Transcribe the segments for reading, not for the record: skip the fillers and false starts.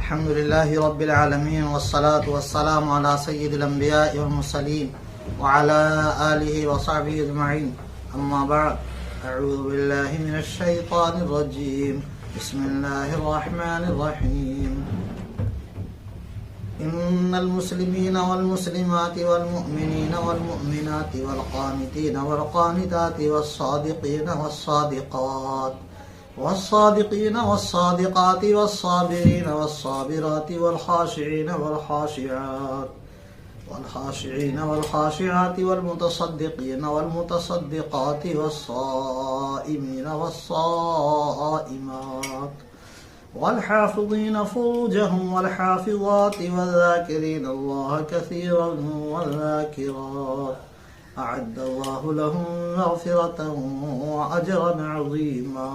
अल्हम्दुलिल्लाहि रब्बिल आलमीन वस्सलातु वस्सलामु अला सय्यिदिल अंबिया'i वल मुरसलीन व अला आलिहि व सहबिहि अजमईन अम्मा बअद अऊज़ु बिल्लाहि मिनश शैतानिर रजीम बिस्मिल्लाहिर रहमानिर रहीम इन्नल मुस्लिमीना वल मुस्लिमाति वल मुअमिनीना वल मुअमिनाति वल क़ानितीना वल क़ानिताति वस सादिक़ीना वस सादिक़ात वस्सादिक़ीन वस्सादिक़ाति वस्साबिरीन वस्साबिराति वल्खाशिईन वल्खाशिआत वल्खाशिईन वल्खाशिआति वल्मुतसद्दिक़ीन वल्मुतसद्दिक़ाति वस्साइमीन वस्साइमात वल्हाफ़िज़ीन फ़ुरूजहुम वल्हाफ़िज़ाति वज़्ज़ाकिरीन अल्लाह कसीरन वज़्ज़ाकिरात अअद्दल्लाहु लहुम मग़फ़िरतन व अजरन अज़ीमा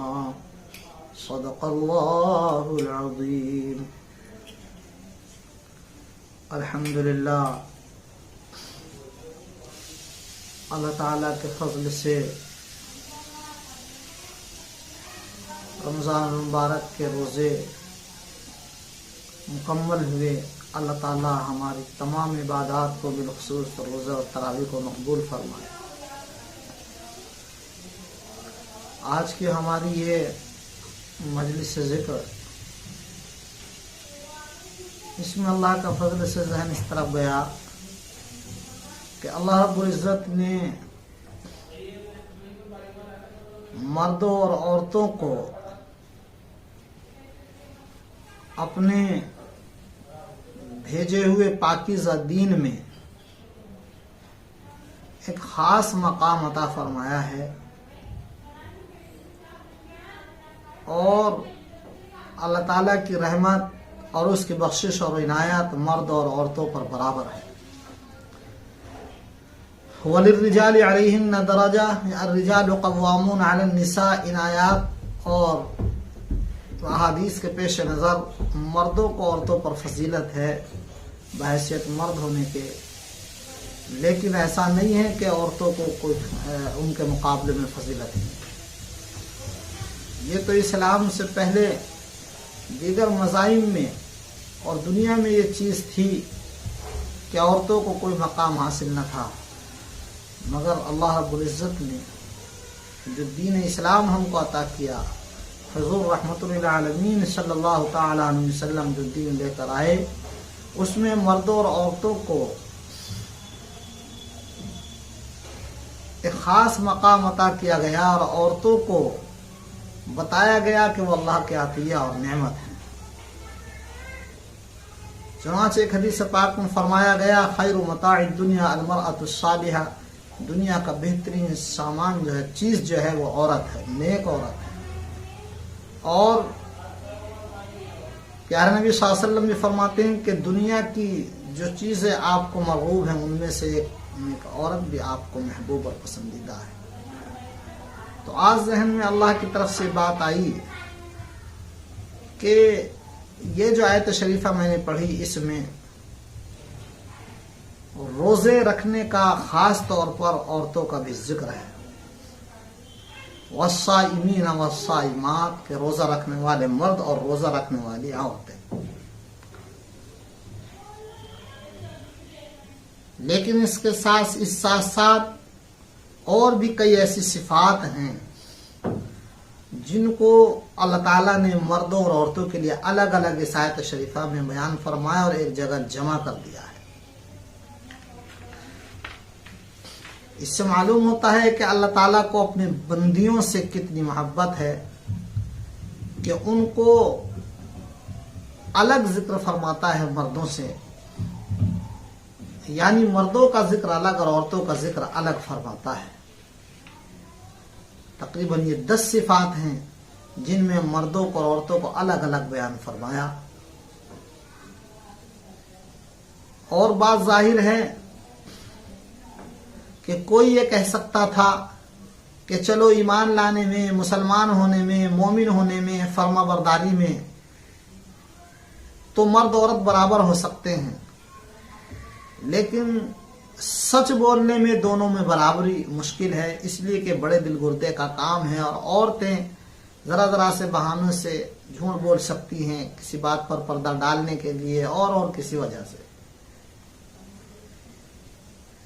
सदक़ल्लाहुल अज़ीम। अल्हम्दुलिल्लाह, अल्लाह ताला के फज़ल से रमज़ान मुबारक के रोज़े मुकम्मल हुए। अल्लाह ताला हमारी तमाम इबादत को बिलख़ुसूस रोज़ा और तरावी को मकबूल फरमाए। आज की हमारी ये मजलिस ज़िक्र, इसमें अल्लाह का फजल से ज़हन इस तरफ गया कि अल्लाह रब्बुल इज़्ज़त ने मर्दों और औरतों को अपने भेजे हुए पाकीज़ा दीन में एक ख़ास मकाम अता फरमाया है और अल्लाह ताला की रहमत और उसकी बख्शिश और इनायत मर्द और औरतों पर बराबर है। वलिर्रिजालि अलैहिन्ना दरजा, अर्रिजालु क़व्वामून अलन निसा, इन आयात और अहादीस के पेश नज़र मर्दों को औरतों पर फजीलत है बहैसियत मर्द होने के, लेकिन ऐसा नहीं है कि औरतों को कोई उनके मुकाबले में फजीलत है। ये तो इस्लाम से पहले दीगर मज़ाहिब में और दुनिया में ये चीज़ थी कि औरतों को कोई मकाम हासिल न था, मगर अल्लाह रब्बुल इज़्ज़त ने जो दीन इस्लाम हमको अता किया, हुज़ूर रहमतुल लिल आलमीन सल्लल्लाहु तआला अलैहि वसल्लम जो दीन लेकर आए, उसमें मर्दों और औरतों को एक ख़ास मकाम अता किया गया और औरतों को बताया गया कि वो अल्लाह के अतिया और नेमत है। चुनांचे एक हदीस पाक में फरमाया गया, खैरु मताइद दुनिया अल-मरअतुस सालिहा, दुनिया का बेहतरीन सामान जो है, चीज़ जो है, वो औरत है, नेक औरत है। और प्यारे नबी सल्लल्लाहु अलैहि वसल्लम भी फरमाते हैं कि दुनिया की जो चीज़ें आपको मरगूब हैं, उनमें से एक औरत भी आपको महबूब और पसंदीदा है। तो आज जहन में अल्लाह की तरफ से बात आई कि ये जो आयत शरीफा मैंने पढ़ी, इसमें रोज़े रखने का ख़ास तौर पर औरतों का भी जिक्र है। वस्साइमीन वस्साइमात, के रोज़ा रखने वाले मर्द और रोज़ा रखने वाली औरतें। लेकिन इसके साथ साथ और भी कई ऐसी सिफात हैं जिनको अल्लाह ताला ने मर्दों और औरतों के लिए अलग अलग इस आयत शरीफा में बयान फरमाया और एक जगह जमा कर दिया है। इससे मालूम होता है कि अल्लाह ताला को अपने बंदियों से कितनी मोहब्बत है कि उनको अलग जिक्र फरमाता है मर्दों से, यानी मर्दों का जिक्र अलग और औरतों का जिक्र अलग फरमाता है। तकरीबन ये 10 सिफात हैं जिनमें मर्दों को और औरतों को अलग अलग बयान फरमाया। और बात जाहिर है कि कोई ये कह सकता था कि चलो ईमान लाने में, मुसलमान होने में, मोमिन होने में, फर्माबरदारी में तो मर्द औरत बराबर हो सकते हैं, लेकिन सच बोलने में दोनों में बराबरी मुश्किल है, इसलिए कि बड़े दिल गुर्दे का काम है और औरतें जरा जरा से बहानों से झूठ बोल सकती हैं किसी बात पर पर्दा डालने के लिए और किसी वजह से।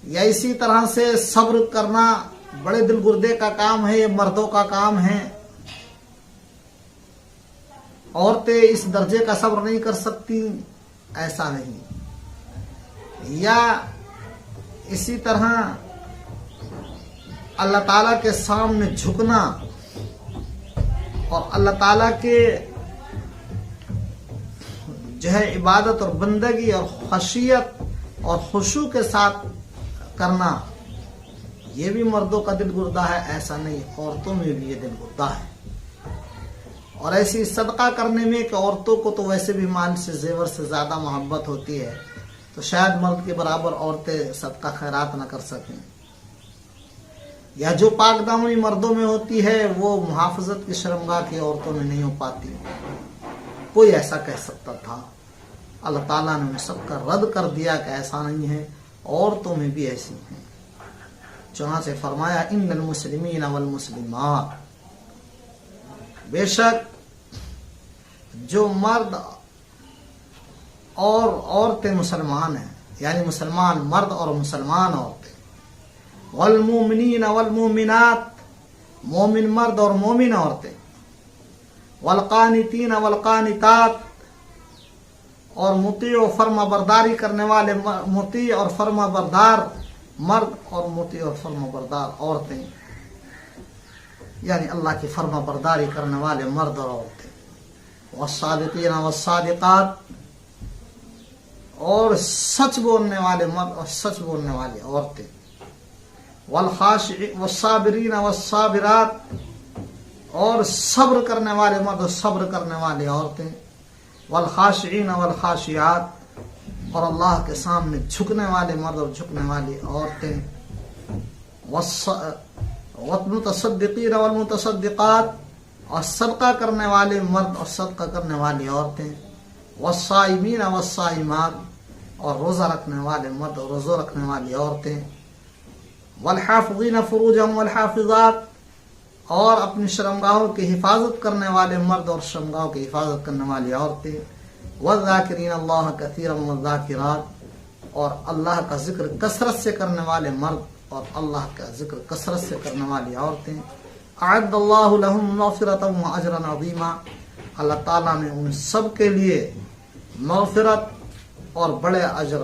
या इसी तरह से सब्र करना बड़े दिल गुर्दे का काम है, ये मर्दों का काम है। औरतें इस दर्जे का सब्र नहीं कर सकती, ऐसा नहीं। या इसी तरह अल्लाह ताला के सामने झुकना और अल्लाह ताला के जो है इबादत और बंदगी और खशियत और खुशू के साथ करना, ये भी मर्दों का दिल गुर्दा है, ऐसा नहीं, औरतों में भी ये दिल गुर्दा है। और ऐसी सदका करने में कि औरतों को तो वैसे भी माल से जेवर से ज्यादा मोहब्बत होती है, तो शायद मर्द के बराबर औरतें सदका खैरात न कर सकें। या जो पाकदामनी मर्दों में होती है वो मुहाफजत की शर्मगाह की औरतों में नहीं हो पाती। कोई ऐसा कह सकता था, अल्लाह ताला ने सबका रद्द कर दिया कि ऐसा नहीं है, औरतों में भी ऐसी हैं। चुनांचे फरमाया इन्नल मुस्लिमीन वल मुस्लिमात, बेशक जो मर्द और औरतें मुसलमान हैं, यानी मुसलमान मर्द और मुसलमान औरतें, वल मुमिनीन वल मुमिनात, मोमिन मर्द और मोमिन औरतें, वल कानितीन वल कानितात, और मुती और फर्मा बरदारी करने वाले मुती और फर्मा बरदार मर्द और मुती और फर्मा बरदार औरतें, यानी अल्लाह की फर्मा बरदारी करने वाले मर्द और औरतें, वस्सादिकीन वस्सादिकात, और सच बोलने वाले मर्द और सच बोलने वाली औरतें, वस्साबिरीन वस्साबिरात, और सब्र करने वाले मर्द और सब्र करने वाली औरतें, वल खाशिईन वल खाशियात, और अल्लाह के सामने झुकने वाले मर्द और झुकने वाली औरतें, वल्मुतसद्दिकीन वल मुतसद्दिकात, और सदका करने वाले मर्द और सदका करने वाली औरतें, वस्साइमीन वस्साइमात, और रोजा रखने वाले मर्द और रोजा रखने वाली औरतें, वल्हाफिज़ीन फुरूजहुम वल्हाफिज़ात, और अपनी शर्मगाहों की हिफाजत करने वाले मर्द और शर्मगाहों की हिफाजत करने वाली औरतें, वज़ाकिरीन अल्लाह कसीरन वज़ाकिरात, और अल्लाह का जिक्र कसरत से करने वाले मर्द और अल्लाह का जिक्र कसरत से करने वाली औरतें, अअद्दल्लाहु लहुम मग़फ़िरतन व अजरन अज़ीमा, अल्लाह ताला ने उन सब के लिए मग़फ़िरत और बड़े अजर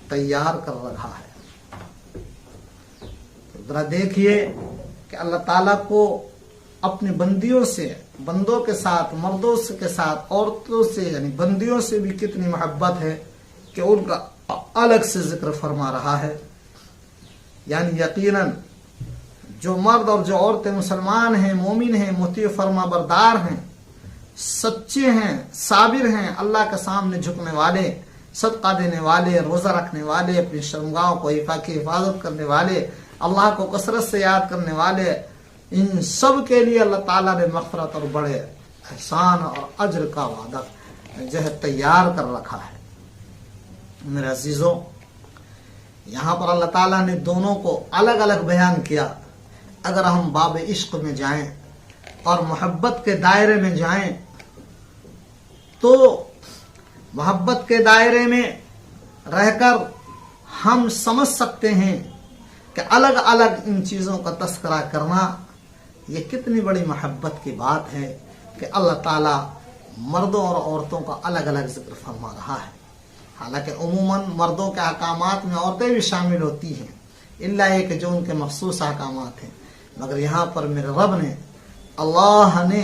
तैयार कर रखा है। तो जरा देखिए कि अल्लाह ताला को अपने बंदियों से, बंदों के साथ, मर्दों के साथ, औरतों से यानी बंदियों से भी कितनी मोहब्बत है कि उनका अलग से जिक्र फरमा रहा है। यानी यकीनन जो मर्द और जो औरतें मुसलमान हैं, मोमिन हैं, मुती फरमा बरदार हैं, सच्चे हैं, साबिर हैं, अल्लाह के सामने झुकने वाले, सदका देने वाले, रोजा रखने वाले, अपनी शर्मगाहों को हिफाजत करने वाले, अल्लाह को कसरत से याद करने वाले, इन सब के लिए अल्लाह ताला ने मग़फ़िरत और बड़े एहसान और अज्र का वादा जो है तैयार कर रखा है। मेरे अजीजों, यहाँ पर अल्लाह ताला ने दोनों को अलग अलग बयान किया। अगर हम बाब इश्क में जाएं और मोहब्बत के दायरे में जाएं तो मोहब्बत के दायरे में रहकर हम समझ सकते हैं कि अलग अलग इन चीज़ों का तस्करा करना ये कितनी बड़ी मोहब्बत की बात है कि अल्लाह ताला मर्दों और औरतों का अलग अलग जिक्र फरमा रहा है। हालांकि उमूमन मर्दों के अहकामात में औरतें भी शामिल होती हैं, इल्ला ये कि जो उनके मखसूस अहकामात हैं, मगर यहाँ पर मेरे रब ने, अल्लाह ने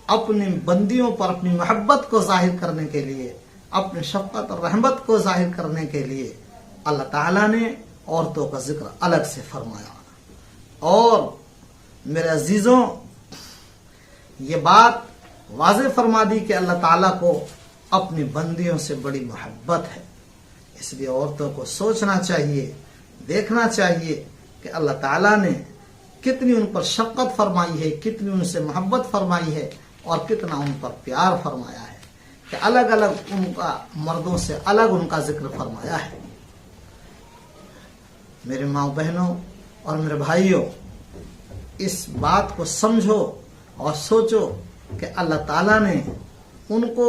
अपनी बंदियों पर अपनी मोहब्बत को जाहिर करने के लिए, अपनी शफ़क़त और रहमत को जाहिर करने के लिए अल्लाह ताला ने औरतों का जिक्र अलग से फरमाया। और मेरे अजीजों, ये बात वाज़ेह फरमा दी कि अल्लाह ताला को अपनी बंदियों से बड़ी मोहब्बत है। इसलिए औरतों को सोचना चाहिए, देखना चाहिए कि अल्लाह ताला ने कितनी उन पर शफ़क़त फरमाई है, कितनी उनसे मोहब्बत फरमाई है और कितना उन पर प्यार फरमाया है कि अलग अलग उनका मर्दों से अलग उनका जिक्र फरमाया है। मेरे माँ बहनों और मेरे भाइयों, इस बात को समझो और सोचो कि अल्लाह ताला ने उनको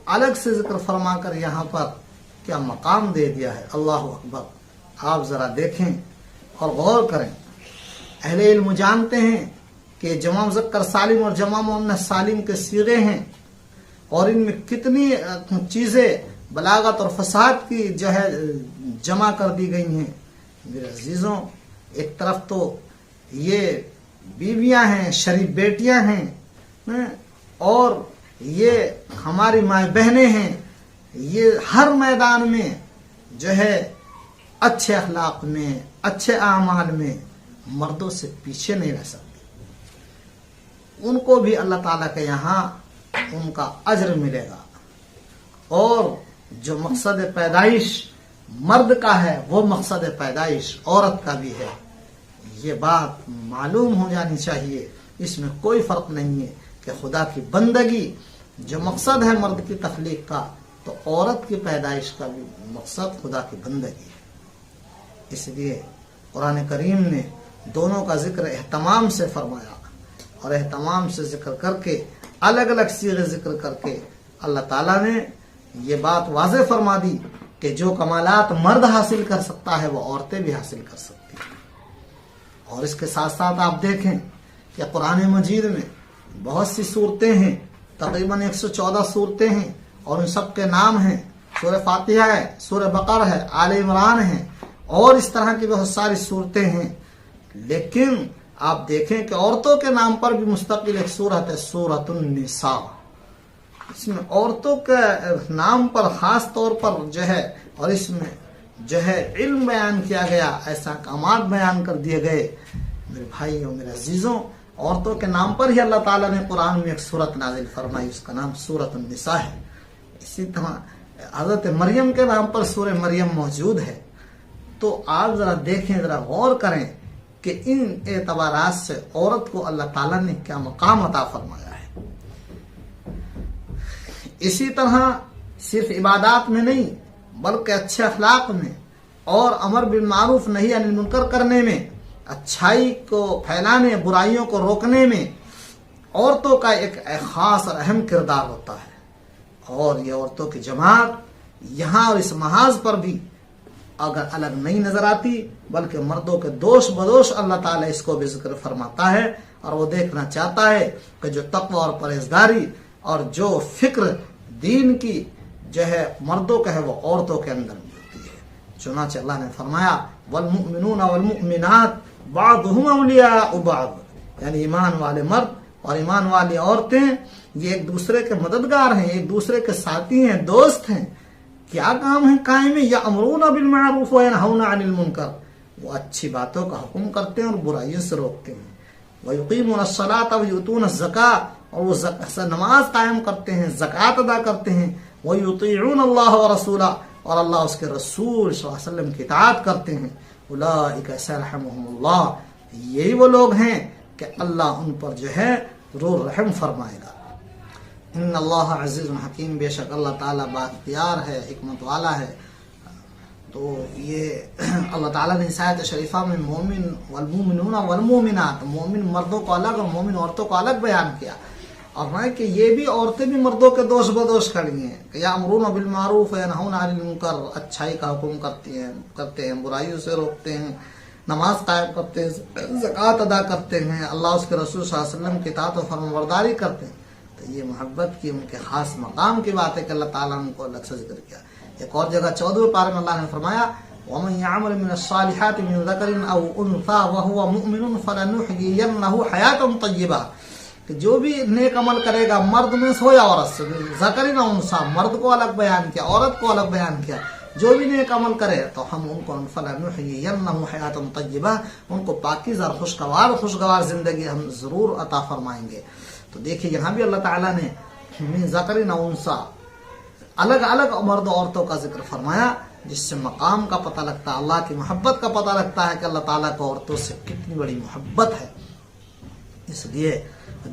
अलग से जिक्र फरमाकर यहाँ पर क्या मकाम दे दिया है। अल्लाह अकबर। आप जरा देखें और गौर करें। अहले इल्म जानते हैं कि जमा मुज़क्कर सालिम और जमा मुअन्नस सालिम के सीगे हैं और इनमें कितनी चीजें बलागत और फसाद की जो है जमा कर दी गई हैं। मेरे अजीजों, एक तरफ तो ये बीवियां हैं, शरीफ बेटियां हैं, और ये हमारी माए बहनें हैं। ये हर मैदान में जो है अच्छे अखलाक में, अच्छे आमाल में मर्दों से पीछे नहीं रह सकती। उनको भी अल्लाह ताला के यहाँ उनका अज्र मिलेगा। और जो मकसद पैदाइश मर्द का है वो मकसद पैदाइश औरत का भी है। ये बात मालूम हो जानी चाहिए। इसमें कोई फर्क नहीं है कि खुदा की बंदगी जो मकसद है मर्द की तख्लीक का, तो औरत की पैदाइश का भी मकसद खुदा की बंदगी है। इसलिए कुरान करीम ने दोनों का जिक्र एहतमाम से फरमाया और एहतमाम से जिक्र करके अलग अलग सीगे जिक्र करके अल्लाह ताला ने ये बात वाज़े फरमा दी कि जो कमालात मर्द हासिल कर सकता है वो औरतें भी हासिल कर सकती हैं। और इसके साथ साथ आप देखें कि कुरान मजीद में बहुत सी सूरतें हैं, तकरीबन 114 सूरतें हैं और उन सब के नाम हैं। सूरह फातिहा है, सूरह बकर है, आले इमरान है और इस तरह की बहुत सारी सूरतें हैं। लेकिन आप देखें कि औरतों के नाम पर भी मुस्तकिल एक सूरत है, सूरतुन निसा। इसमें औरतों के नाम पर खास तौर पर जो है और इसमें जो है इल्म बयान किया गया, ऐसा कामात बयान कर दिए गए। मेरे भाइयों, मेरे अजीजों, औरतों के नाम पर ही अल्लाह ताला ने कुरान में एक सूरत नाजिल फरमाई, उसका नाम सूरतुन निसा है। इसी तरह हजरत मरियम के नाम पर सूरह मरियम मौजूद है। तो आप जरा देखें, जरा गौर करें कि इन एतबारात से औरत को अल्लाह ताला ने क्या मकाम अता फरमाया है। इसी तरह सिर्फ इबादात में नहीं बल्कि अच्छे अखलाक में और अमर बिल मारूफ नही अनिल मुनकर करने में, अच्छाई को फैलाने, बुराइयों को रोकने में औरतों का एक खास और अहम किरदार होता है। और ये औरतों की जमात यहाँ और इस महाज पर भी अगर अलग नहीं नजर आती, बल्कि मर्दों के दोष बदोश अल्लाह ताला इसको भी जिक्र फरमाता है। और वो देखना चाहता है कि जो तक़वा और परहेजगारी और जो फिक्र दीन की जो है मर्दों का है वो औरतों के अंदर भी होती है। चुनांचे अल्लाह ने फरमाया वल मुमिनून वल मुमिनात बादुहुम औलियाउ बाद, यानी ईमान वाले मर्द और ईमान वाली औरतें ये एक दूसरे के मददगार हैं, एक दूसरे के साथी हैं, दोस्त हैं। क्या काम है कायम? या अमरूना बिल मारूफ व यनहौना अनिल मुनकर, वो अच्छी बातों का हुक्म करते हैं और बुराइयों से रोकते हैं। व युकीमुन अस्सलात व युतून अज़्ज़कात, और वो नमाज कायम करते हैं, ज़कात अदा करते हैं। व युतीऊन अल्लाह व रसूला, और अल्लाह उसके रसूल सल्लल्लाहु अलैहि वसल्लम की इताअत करते हैं। उलाइका सरहमुहुमुल्लाह, यही वो लोग हैं कि अल्लाह उन पर जो है रो रहम फरमाएगा। इन्नल्लाह अज़ीज़ुन हकीम, बेशक अल्लाह ताला बाख्तियार है, हिकमत वाला है। तो ये अल्लाह ताला ने इस आयत शरीफा में मोमिन वल मुमिनून वल मुमिनात, मोमिन मर्दों को अलग और मोमिन औरतों को अलग बयान किया। और है कि ये भी औरतें भी मर्दों के दोष बदोश खड़ी हैं कि या अमरूना बिल मारूफ व यनहौना अनिल मुनकर, अच्छाई का हुक्म करते हैं, बुराइयों से रोकते हैं, नमाज कायम करते हैं, ज़कात अदा करते हैं, अल्लाह उसके रसूल सल्लल्लाहु अलैहि वसल्लम की इताअत और फरमाबरदारी करते हैं। तो ये मोहब्बत की उनके खास मकाम की बात है कि अल्लाह ताला ने उनको अलग से जिक्र किया। एक और जगह 14वें पारे में अल्लाह ने फरमाया वमन यअमल मिनस्सालिहाति मिन ज़करिन औ उन्सा व हुवा मुमिनुन फलनुहयियन्नहु हयातन तय्यबा, कि जो भी नेक अमल करेगा मर्द में से हो या औरत से, ज़करिन उन्सा, मर्द को अलग बयान किया, औरत को अलग बयान किया, जो भी नेक अमल करे तो हम उनको फलनुहयियन्नहु हयातन तय्यबा, उनको पाकीज़ा खुशगवार जिंदगी हम जरूर अता फरमाएंगे। तो देखिए यहाँ भी अल्लाह ताला ने मिन ज़करिन उन्सा अलग अलग मर्द औरतों का जिक्र फरमाया, जिससे मकाम का पता लगता है, अल्लाह की मोहब्बत का पता लगता है कि अल्लाह ताला को औरतों से कितनी बड़ी मोहब्बत है। इसलिए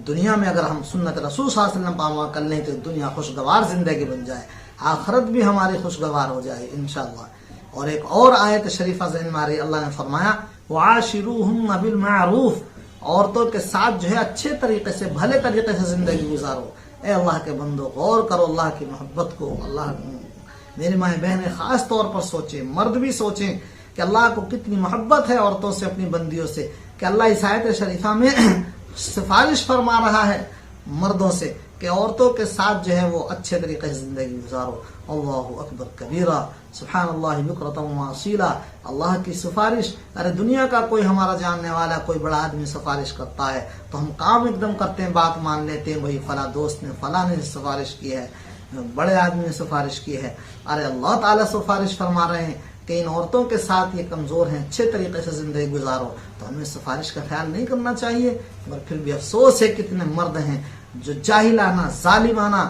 दुनिया में अगर हम सुन्नत रसूल सल्लल्लाहु अलैहि वसल्लम पर अमल कर लें तो दुनिया खुशगवार जिंदगी बन जाए, आखिरत भी हमारी खुशगवार हो जाए इंशाअल्लाह। और एक और आयत शरीफा ज़हन में आ रही, अल्लाह ने फरमाया वाशिरूहुन्ना बिल मारूफ, औरतों के साथ जो है अच्छे तरीके से, भले तरीके से जिंदगी गुजारो। ए अल्लाह के बंदो, गौर करो अल्लाह की मोहब्बत को। अल्लाह, मेरी माएँ बहनें खास तौर पर सोचें, मर्द भी सोचें कि अल्लाह को कितनी मोहब्बत है औरतों से, अपनी बंदियों से, कि अल्लाह इस आयत शरीफा में सिफारिश फरमा रहा है मर्दों से कि औरतों के साथ जो है वो अच्छे तरीके से जिंदगी गुजारो। अल्लाहु अकबर कबीरा, सुब्हानल्लाह बुकरतम व असीला। अल्लाह की सिफारिश, अरे दुनिया का कोई हमारा जानने वाला कोई बड़ा आदमी सिफारिश करता है तो हम काम एकदम करते हैं, बात मान लेते हैं, वही फला दोस्त ने, फला ने सिफारिश की है, बड़े आदमी ने सिफारिश की है। अरे अल्लाह ताला सिफारिश फरमा रहे हैं कि इन औरतों के साथ ये कमजोर हैं, अच्छे तरीके से जिंदगी गुजारो, तो हमें सिफारिश का ख्याल नहीं करना चाहिए। और फिर भी अफसोस है कितने मर्द हैं जो जाहिलाना, जालिमाना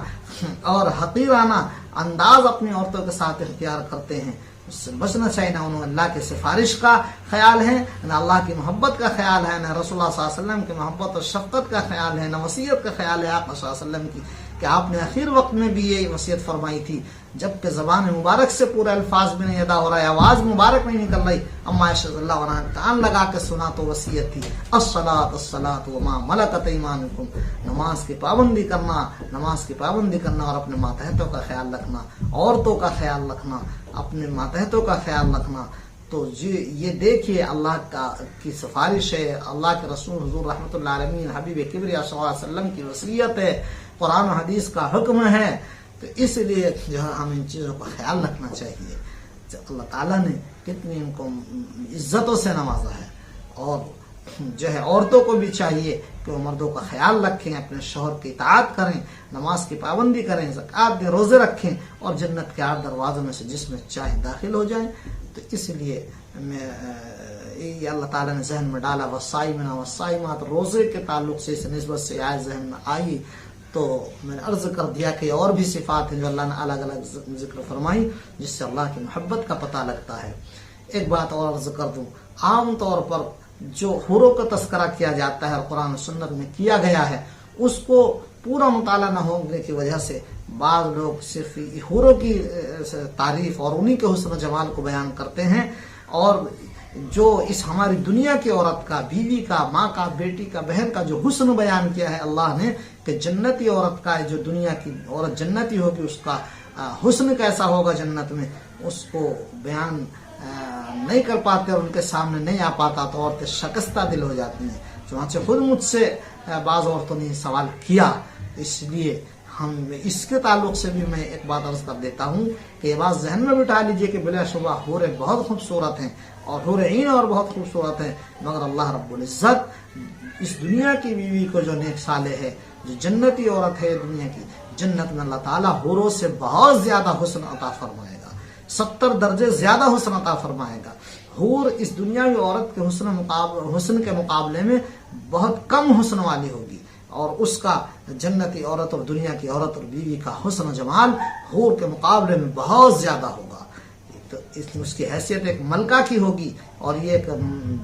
और हकीराना अंदाज अपनी औरतों के साथ इख्तियार करते हैं। उससे बचना चाहिए। ना उन्होंने अल्लाह की सिफारिश का ख्याल है, ना अल्लाह की मोहब्बत का ख्याल है, ना रसूलुल्लाह सल्लल्लाहु अलैहि वसल्लम की मोहब्बत और शफकत का ख्याल है, ना वसीयत का ख्याल है आका सल्लल्लाहु अलैहि वसल्लम की कि आपने आखिर वक्त में भी ये वसीयत फरमाई थी, जबकि ज़बान मुबारक से पूरे अल्फाज भी नहीं अदा हो रहा है, आवाज़ मुबारक नहीं निकल रही, अम्मा आयशा रज़ियल्लाहु अन्हा कान लगा के सुना तो वसीयत थी, अस्सलात व मा मलकत ईमानुकुम, नमाज की पाबंदी करना, नमाज की पाबंदी करना और अपने मातहतों का ख्याल रखना, औरतों का ख्याल रखना, अपने मातहतों का ख्याल रखना। तो ये देखिए अल्लाह की सिफारिश है, अल्लाह के रसूल हुजूर रहमतुल्लाह अलैहि हबीब किबरिया सल्लल्लाहु अलैहि वसल्लम की वसीयत है, कुरान और हदीस का हुक्म है। तो इसलिए जो है हम इन चीज़ों का ख्याल रखना चाहिए। अल्लाह ताला ने कितनी इनको इज्जतों से नवाजा है, और जो है औरतों को भी चाहिए कि वो मर्दों का ख्याल रखें, अपने शौहर की इताअत करें, नमाज की पाबंदी करें, ज़कात दें, रोज़े रखें और जन्नत के 8 दरवाज़ों में से जिसमें चाहे दाखिल हो जाएं। तो इसलिए मैं ये अल्लाह ताला ने जहन में डाला वसाइमना वसाइमात, रोज़े के ताल्लुक से इस निस्बत से आय जहन में आई तो मैंने अर्ज कर दिया कि और भी सिफात हैं जो अल्लाह ने अलग अलग जिक्र फरमाई जिससे अल्लाह की मोहब्बत का पता लगता है। एक बात और अर्ज कर दूं, आम तौर पर जो हुरों का तस्करा किया जाता है और कुरान और सुन्नत में किया गया है, उसको पूरा मुताला न होने की वजह से बाज़ लोग सिर्फ हुरों की तारीफ और उन्हीं के हुस्न जमाल को बयान करते हैं, और जो इस हमारी दुनिया की औरत का, बीवी का, माँ का, बेटी का, बहन का जो हुस्न बयान किया है अल्लाह ने कि जन्नती औरत का, जो दुनिया की औरत जन्नती होगी उसका हुस्न कैसा होगा जन्नत में, उसको बयान नहीं कर पाते और उनके सामने नहीं आ पाता तो औरतें शकस्ता दिल हो जाती हैं। चुनांचे खुद मुझसे बाज़ औरतों ने सवाल किया, इसलिए हम इसके ताल्लुक से भी मैं एक बात अर्ज कर देता हूँ कि ये बात जहन में बिठा लीजिए कि बिलाशुबा हूरे बहुत खूबसूरत हैं और हूरे और बहुत खूबसूरत हैं, मगर अल्लाह रब्बुल इज़्ज़त इस दुनिया की बीवी को जो नेक साले है, जो जन्नती औरत है दुनिया की, जन्नत में अल्लाह ताला हूरों से बहुत ज्यादा हुस्न अता फरमाएगा, 70 दर्जे ज्यादा हुस्न अता फरमाएगा। हूर इस दुनियावी औरत के हुस्न के मुकाबले में बहुत कम हुस्न वाली होगी, और उसका जन्नती औरत और दुनिया की औरत और बीवी का हुस्न जमाल हूर के मुकाबले में बहुत ज्यादा होगा। तो उसकी हैसियत एक मलका की होगी और ये एक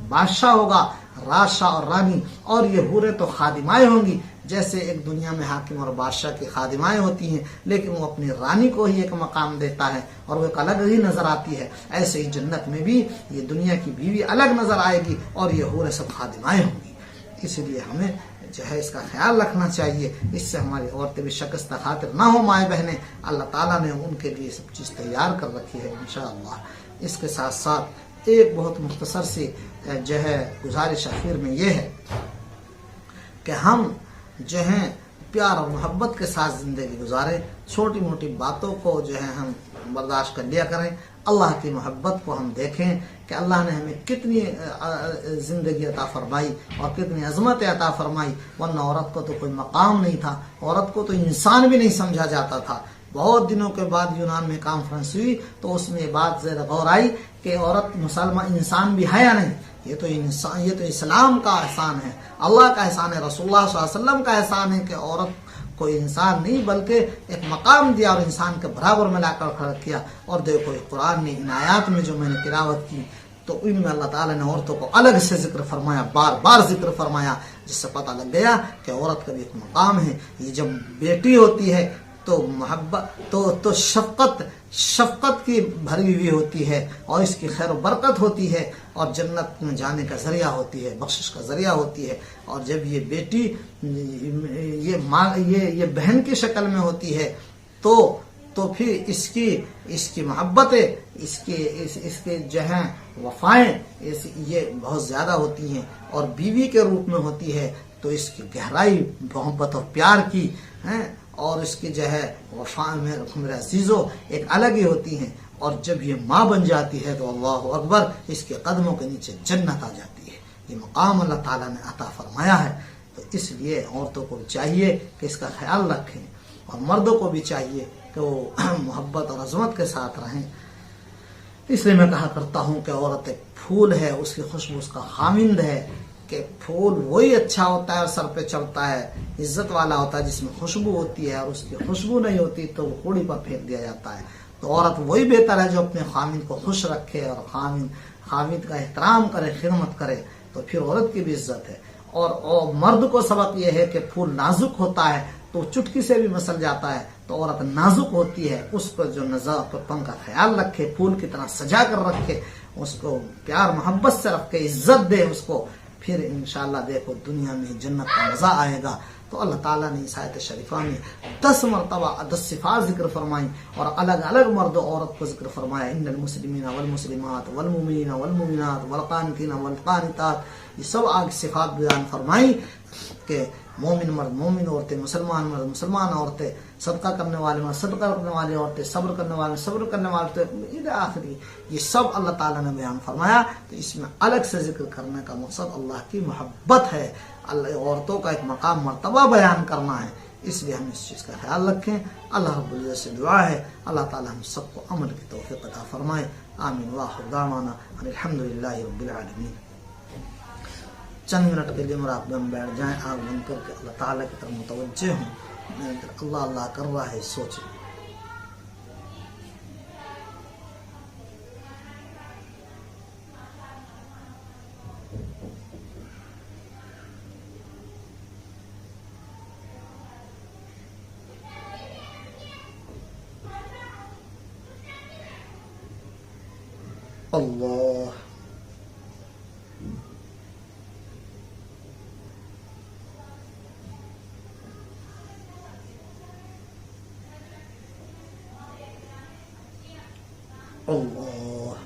बादशाह होगा, राजशाह और रानी, और ये हूरें तो खादिमाएं होंगी, जैसे एक दुनिया में हाकिम और बादशाह की खादिमाएं होती हैं, लेकिन वो अपनी रानी को ही एक मकाम देता है और वो एक अलग ही नजर आती है। ऐसे ही जन्नत में भी ये दुनिया की बीवी अलग नजर आएगी और ये हूरें सब खादिमाएं होंगी। इसलिए हमें जो है इसका ख्याल रखना चाहिए, इससे हमारी औरतें भी शकस्त खातिर ना हो। माए बहनें, अल्लाह ताला ने उनके लिए सब चीज़ तैयार कर रखी है इंशाअल्लाह। इसके साथ साथ एक बहुत मुख्तसर सी जो है गुजारिश आखिर में ये है कि हम जो है प्यार और मोहब्बत के साथ ज़िंदगी गुजारें, छोटी मोटी बातों को जो है हम बर्दाश्त कर लिया करें, अल्लाह की मोहब्बत को हम देखें कि अल्लाह ने हमें कितनी ज़िंदगी अता फरमाई और कितनी अजमत अता फरमाई, वरना औरत को तो कोई मकाम नहीं था, औरत को तो इंसान भी नहीं समझा जाता था। बहुत दिनों के बाद यूनान में कॉन्फ्रेंस हुई तो उसमें ये बात ज़रा गौर आई कि औरत मुसलमान इंसान भी है या नहीं। ये तो इंसान, ये तो इस्लाम का एहसान है, अल्लाह का एहसान है, रसूलुल्लाह सल्लल्लाहु अलैहि वसल्लम का एहसान है कि औरत कोई इंसान नहीं बल्कि एक मकाम दिया और इंसान के बराबर में लाकर खड़ा किया। और देखो कुरान ने इन आयात में जो मैंने तिलावत की तो इनमें अल्लाह ताला ने औरतों को अलग से जिक्र फरमाया, बार बार जिक्र फरमाया, जिससे पता लग गया कि औरत का भी एक मकाम है। ये जब बेटी होती है तो मोहब्बत तो शफकत शफकत की भरी हुई होती है और इसकी खैर बरकत होती है और जन्नत में जाने का जरिया होती है, बख्शिश का जरिया होती है। और जब ये बेटी ये बहन की शक्ल में होती है तो फिर इसकी मोहब्बतें, इसके जो है वफाएं ये बहुत ज़्यादा होती हैं। और बीवी के रूप में होती है तो इसकी गहराई मोहब्बत और प्यार की हैं और इसकी जो है वफा में मेरे अजीज़ों एक अलग ही होती हैं। और जब ये माँ बन जाती है तो अल्लाह अकबर, इसके कदमों के नीचे जन्नत आ जाती है। ये मकाम अल्लाह ताला ने अता फरमाया है। तो इसलिए औरतों को चाहिए कि इसका ख्याल रखें और मर्दों को भी चाहिए कि वो मोहब्बत और अजमत के साथ रहें। इसलिए मैं कहा करता हूँ कि औरत एक फूल है, उसकी खुशबू उसका खामिंद है। कि फूल वही अच्छा होता है और सर पे चढ़ता है, इज्जत वाला होता है जिसमें खुशबू होती है, और उसकी खुशबू नहीं होती तो वो कूड़ी पर फेंक दिया जाता है। तो औरत वही बेहतर है जो अपने खामिंद को खुश रखे और खामिंद का एहतराम करे, खिदमत करे, तो फिर औरत की भी इज्जत है। और मर्द को सबक यह है कि फूल नाजुक होता है तो चुटकी से भी मसल जाता है, तो औरत नाजुक होती है, उसको जो नज़ाकतों का ख्याल रखे, फूल की तरह सजा कर रखे, उसको प्यार मोहब्बत से रखे, इज्जत दे उसको, फिर इंशाअल्लाह देखो दुनिया में जन्नत का मजा आएगा। तो अल्लाह ताला ने इस आयत शरीफा में 10 मरतबा 10 सिफात जिक्र फरमाई और अलग अलग मर्द औरत को जिक्र फरमाया। इन्नल मुस्लिमीना वल मुस्लिमात वल मुमिनीना वल मुमिनात वल कानितीना वल कानितात, ये सब आगे सिफात बयान फरमाई कि मोमिन मर्द मोमिन औरतें, मुसलमान मर्द मुसलमान औरतें, सदका करने वाले मर्द सदका करने वाली औरतें, सब्र करने वाले सब्र करने वाले, इधर आखिरी ये सब अल्लाह ताला ने बयान फरमाया। तो इसमें अलग से जिक्र करने का मकसद अल्लाह की मोहब्बत है, अल्लाह औरतों का एक मकाम मर्तबा बयान करना है। इसलिए हम इस चीज़ का ख्याल रखें। अल्लाह रब्बुल इज्जत से दुआ है अल्लाह ताला हम सबको अमल की तौफीक अता फरमाए। आमीन व आखिर दावाना अल्हम्दुलिल्लाहि रब्बिल आलमीन। चंद मिनट के लिए मुराक़बे में बैठ जाएं, आग बंद करके अल्लाह ताला की तरफ मुतवज्जे हों। अल्लाह अल्लाह कर रहा है, सोचें। अल्लाह अल्लाह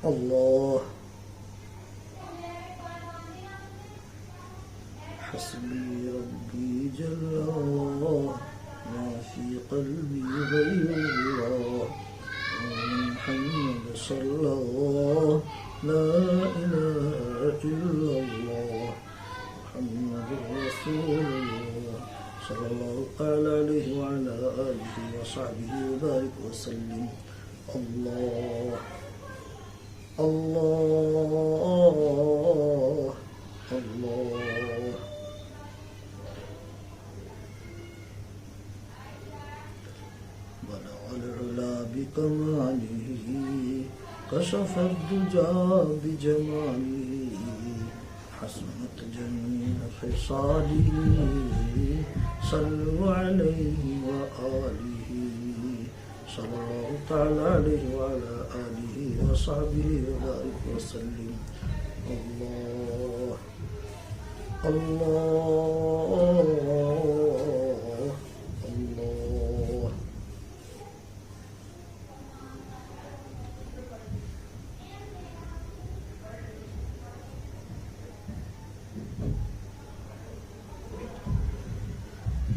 अल्लाह हस्बी रब्बी जल्लल्लाह मा फी क़ल्बी गैरुल्लाह मुहम्मद सल्लल्लाहु ला इलाहा इल्लल्लाह मुहम्मदुर रसूलुल्लाह सल्लल्लाहु अलैहि व अला आलिहि व सहबिहि व बारिक व सल्लिम। अल्लाह अल्लाह अल्लाह बलगल उला बिकमालिही कशफ दुजा बिजमालिही हसनत जमील खिसालिही सल्लु अलैहि व आलिहि सल्लल्लाहु तआला अलैहि व अला आलिहि व सहबिहि व बारिक व सल्लिम। अल्लाह अल्लाह अल्लाह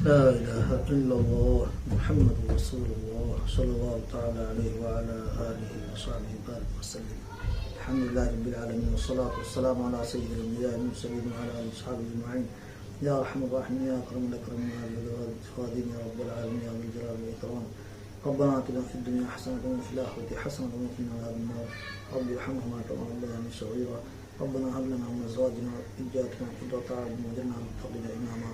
ला इलाहा इल्लल्लाह मुहम्मदुर रसूलुल्लाह सल्लल्लाहु तआला अलैहि व अला आलिहि व सहबिहि बारिक व सल्लिम। अल्हम्दुलिल्लाहि रब्बिल आलमीन वस्सलातु वस्सलामु अला सय्यिदिल अंबिया'i वल मुरसलीन व अला आलिहि व सहबिहि अजमईन। या अरहमर राहिमीन या अकरमल अकरमीन या वल ख़ादिम या रब्बल आलमीन या ज़ल जलाल वल इकराम। रब्बना आतिना फिद दुनिया हसनतन व फिल आखिरति हसनतन व क़िना अज़ाबन नार। रब्बि इरहमहुमा कमा रब्बयानी सग़ीरा। रब्बना हब लना मिन अज़वाजिना व ज़urरिय्यतिना क़ुर्रता अ'युन वज'alna लिल-मुत्तक़ीना इमामा।